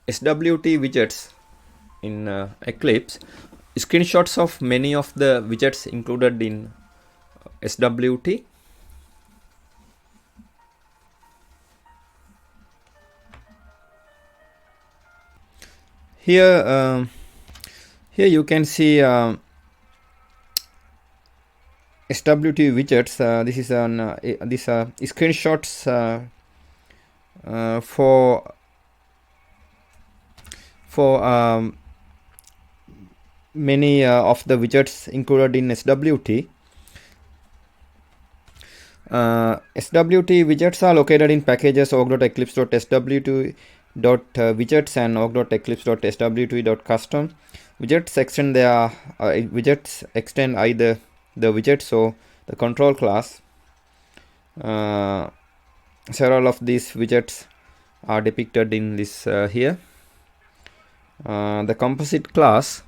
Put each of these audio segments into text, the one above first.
SWT widgets in Eclipse, screenshots of many of the widgets included in SWT. Here, here you can see SWT widgets. This is these screenshots for many of the widgets included in SWT. SWT widgets are located in packages org.eclipse.swt.widgets and org.eclipse.swt.custom. Widgets extend either the widgets or the control class. Several of these widgets are depicted in this here. The composite class.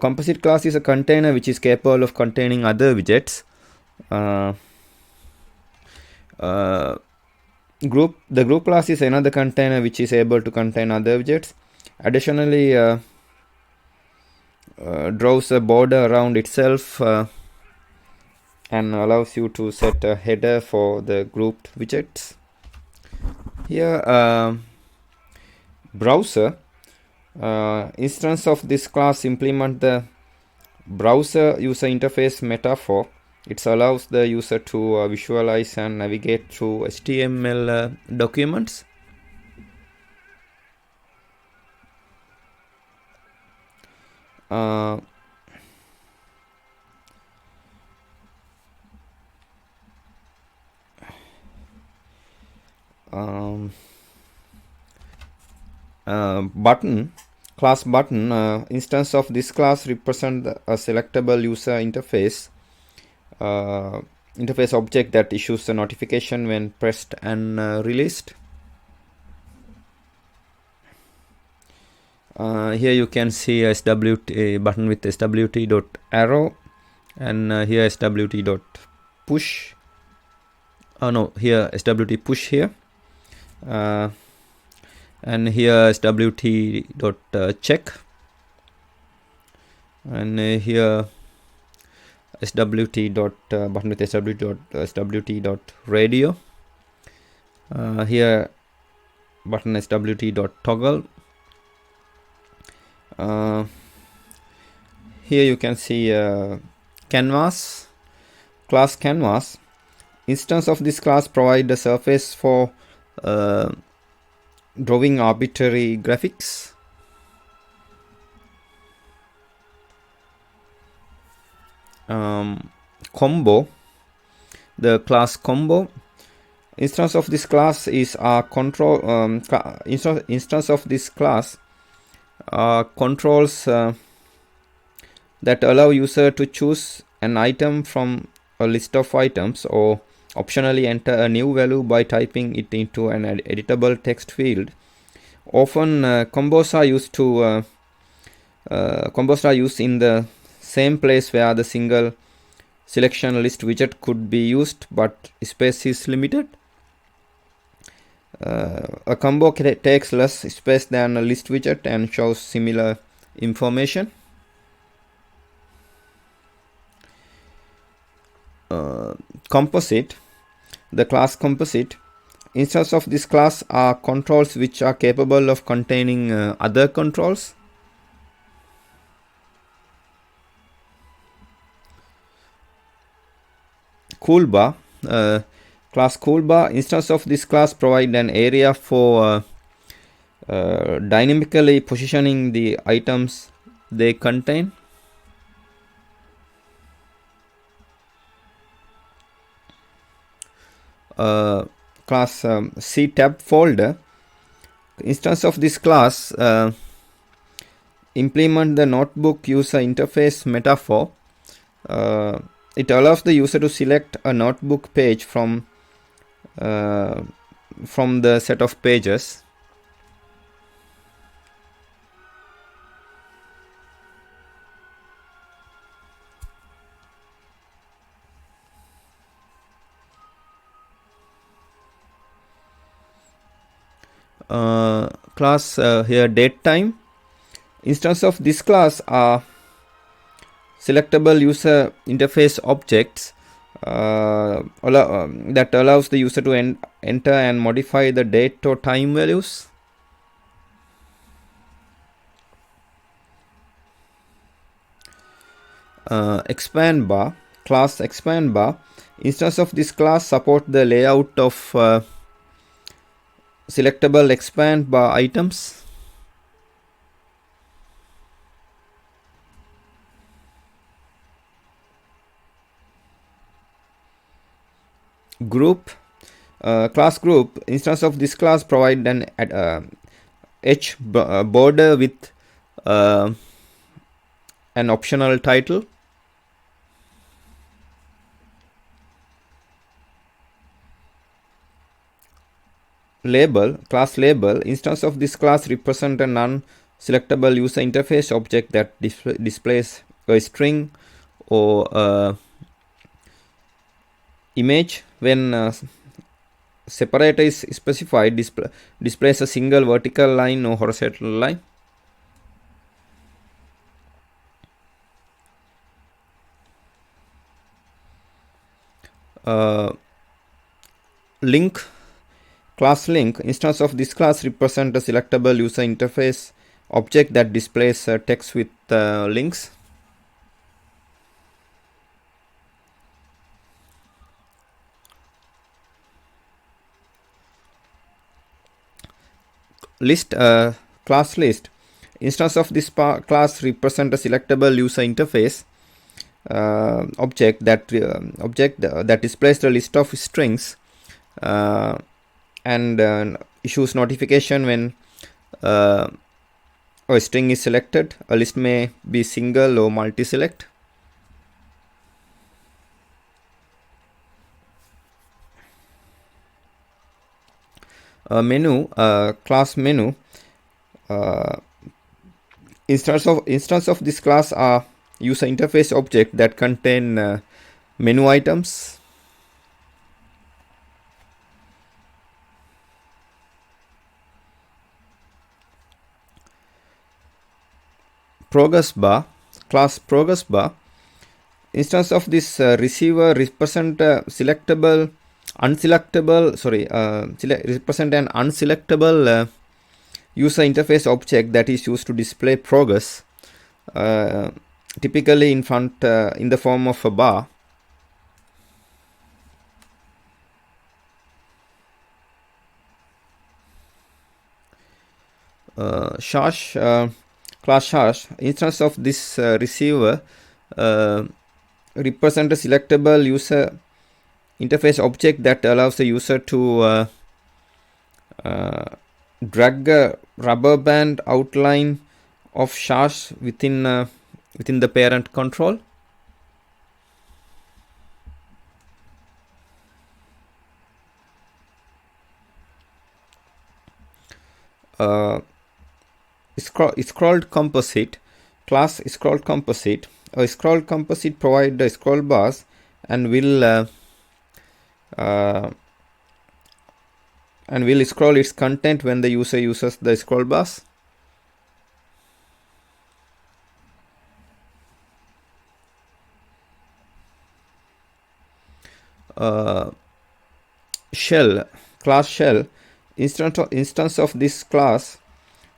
Composite class is a container which is capable of containing other widgets. The group class is another container which is able to contain other widgets. Additionally, draws a border around itself and allows you to set a header for the grouped widgets. Here, browser. Instance of this class implement the browser user interface metaphor. It allows the user to visualize and navigate through HTML documents. Button class button instance of this class represent a selectable user interface object that issues a notification when pressed and released. Here you can see a SWT button with SWT.arrow and here SWT.push. No, here SWT push here. And here SWT.check and here SWT. Button with SWT.radio. Here button SWT.toggle. Here you can see canvas class canvas. Instance of this class provide a surface for drawing arbitrary graphics. Combo, the class combo. Instance of this class is control. Instance of this class controls that allow user to choose an item from a list of items or optionally enter a new value by typing it into an editable text field. Often combos are used in the same place where the single selection list widget could be used, but space is limited. A combo takes less space than a list widget and shows similar information. Composite, the class composite. Instance of this class are controls which are capable of containing other controls. Coolbar, class coolbar. Instance of this class provide an area for dynamically positioning the items they contain. Class C tab folder. Instance of this class implement the notebook user interface metaphor. It allows the user to select a notebook page from the set of pages. class here date time. Instance of this class are selectable user interface objects that allows the user to enter and modify the date or time values. Expand bar, class expand bar. Instance of this class support the layout of selectable expand bar items. Group, class group. Instance of this class provide an edge border with an optional title. Label, class label. Instance of this class represent a non-selectable user interface object that displays a string or image. When separator is specified, displays a single vertical line or horizontal line. Link, class link. Instance of this class represent a selectable user interface object that displays text with links. List, class list. Instance of this class represent a selectable user interface object that displays the list of strings and issues notification when a string is selected. A list may be single or multi-select. Menu, class menu. Instance of this class are user interface object that contain menu items. Progress bar, class progress bar. Instance of this receiver represent represent an unselectable user interface object that is used to display progress, typically in front in the form of a bar. Shash, class shash. Instance of this receiver represent a selectable user interface object that allows the user to drag a rubber band outline of shash within the parent control. Scrolled composite, class scrolled composite. A scrolled composite provides the scroll bars and will scroll its content when the user uses the scroll bars. Shell, class shell. Instance of this class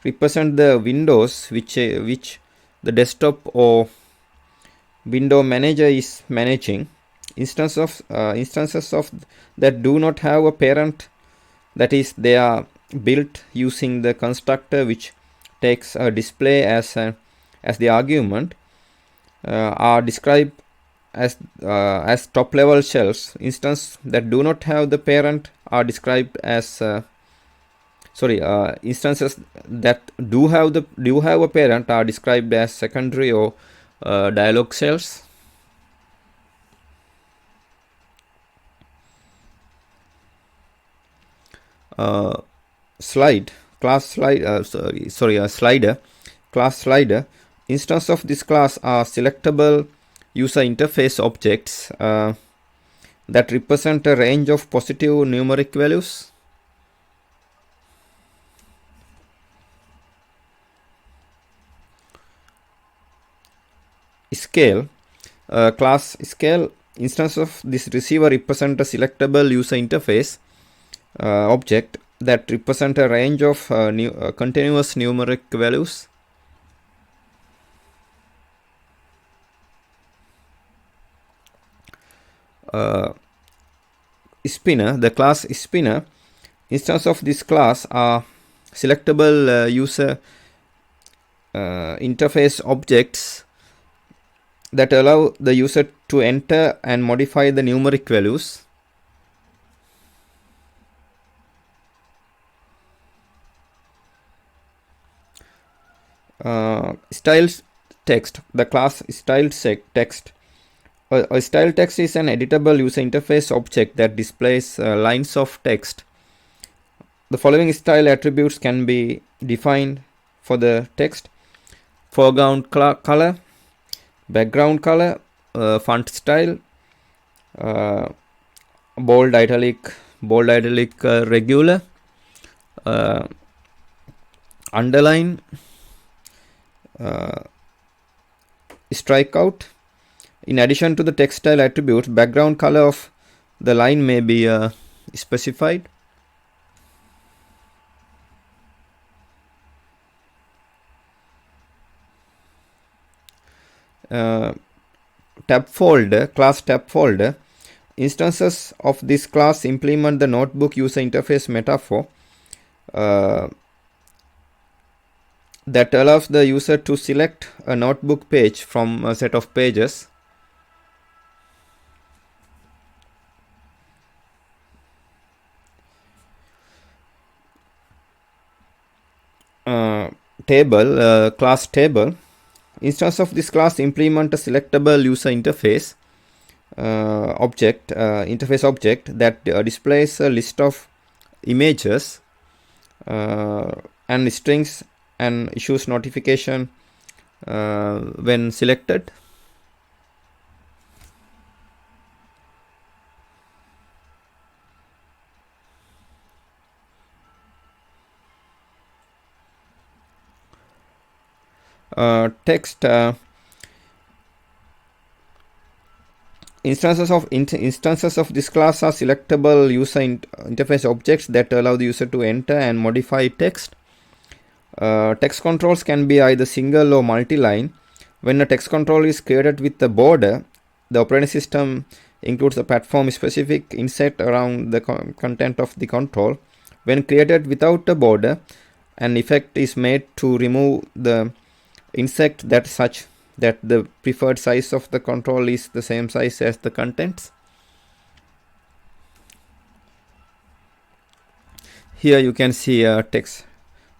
represent the windows which the desktop or window manager is managing. Instances of that do not have a parent, that is, they are built using the constructor which takes a display as the argument, are described as top level shells. Instances that do not have the parent are described as instances that do have a parent are described as secondary or dialog shells. Slide, class slide. Slider, class slider. Instance of this class are selectable user interface objects that represent a range of positive numeric values. scale, class scale instance of this receiver represent a selectable user interface object that represent a range of continuous numeric values. Spinner, the class spinner instance of this class are selectable user interface objects that allow the user to enter and modify the numeric values. Style text, the class style text. A style text is an editable user interface object that displays lines of text. The following style attributes can be defined for the text: foreground color, background color, font style, bold italic, regular, underline, strikeout. In addition to the text style attributes, background color of the line may be specified. Tab folder, class tab folder. Instances of this class implement the notebook user interface metaphor that allows the user to select a notebook page from a set of pages. Table, class table. Instance of this class implement a selectable user interface interface object that displays a list of images and strings and issues notification when selected. Text instances of this class are selectable user interface objects that allow the user to enter and modify text. Text controls can be either single or multi-line. When a text control is created with a border, the operating system includes a platform-specific inset around the content of the control. When created without a border, an effect is made to remove the insect that such that the preferred size of the control is the same size as the contents. Here you can see text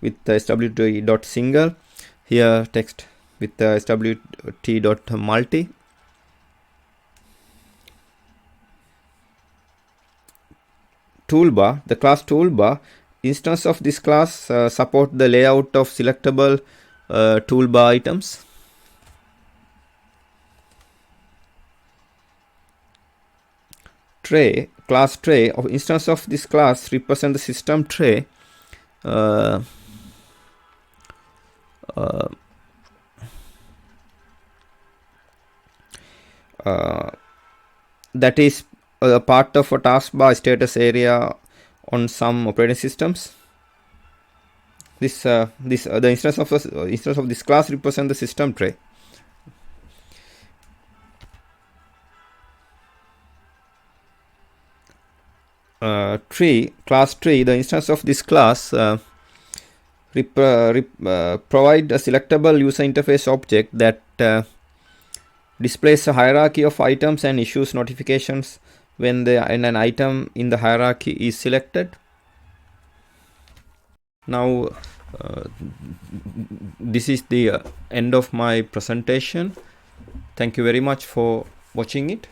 with the SWT.single. Here text with the SWT.multi. Toolbar, the class toolbar. Instance of this class support the layout of selectable toolbar items. Tray, class tray of instance of this class represent the system tray that is a part of a taskbar status area on some operating systems. The instance of this class represent the system tray. Tree, class tree, the instance of this class provide a selectable user interface object that displays a hierarchy of items and issues notifications when an item in the hierarchy is selected. Now this is the end of my presentation. Thank you very much for watching it.